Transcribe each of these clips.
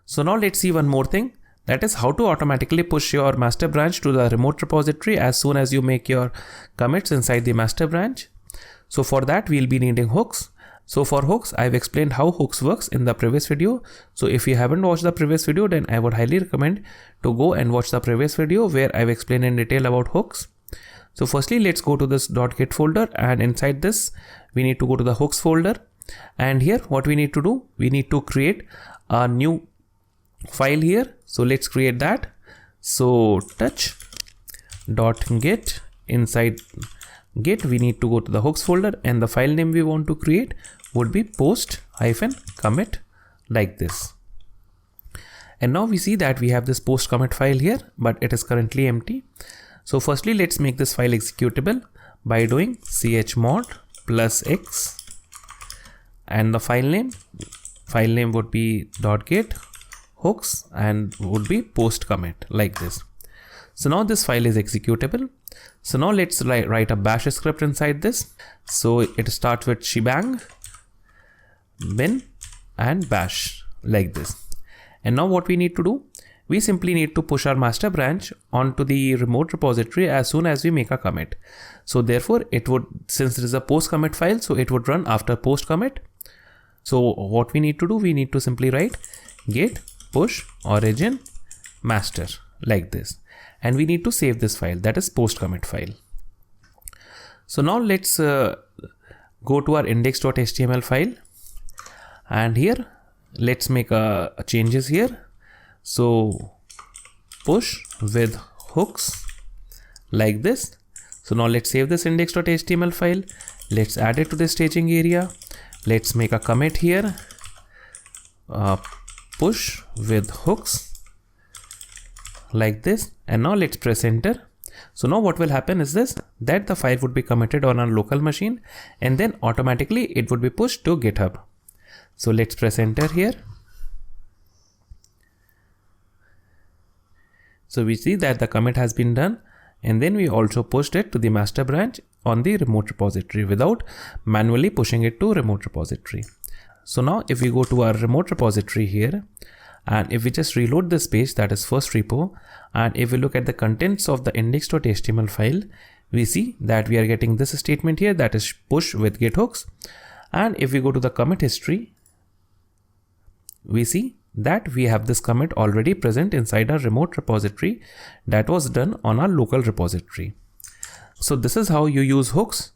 So now let's see one more thing. That is how to automatically push your master branch to the remote repository as soon as you make your commits inside the master branch. So for that we'll be needing hooks. So for hooks, I've explained how hooks works in the previous video. So if you haven't watched the previous video, then I would highly recommend to go and watch the previous video where I've explained in detail about hooks. So firstly, let's go to this .git folder, and inside this, we need to go to the hooks folder. And here what we need to do, we need to create a new file here. So let's create that. So touch.git, inside git we need to go to the hooks folder, and the file name we want to create would be post-commit like this. And now we see that we have this post commit file here, but it is currently empty. So firstly, let's make this file executable by doing chmod +x, and the file name would be .git hooks and would be post commit like this. So now this file is executable. So now let's write a bash script inside this. So it starts with shebang, bin, and bash like this. And now what we need to do, we simply need to push our master branch onto the remote repository as soon as we make a commit. So therefore it would, since there is a post commit file, so it would run after post commit. So what we need to do, we need to simply write git push origin master like this. And we need to save this file, that is post commit file. So now let's go to our index.html file, and here let's make changes here. So push with hooks like this. So now let's save this index.html file. Let's add it to the staging area. Let's make a commit here. Push with hooks like this, and now let's press enter. So now what will happen is this, that the file would be committed on our local machine, and then automatically it would be pushed to GitHub. So let's press enter here. So we see that the commit has been done, and then we also pushed it to the master branch on the remote repository without manually pushing it to remote repository. So now if we go to our remote repository here, and if we just reload this page, that is first repo, and if we look at the contents of the index.html file, we see that we are getting this statement here, that is push with git hooks. And if we go to the commit history, we see that we have this commit already present inside our remote repository that was done on our local repository. So this is how you use hooks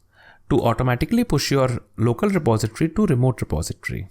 to automatically push your local repository to remote repository.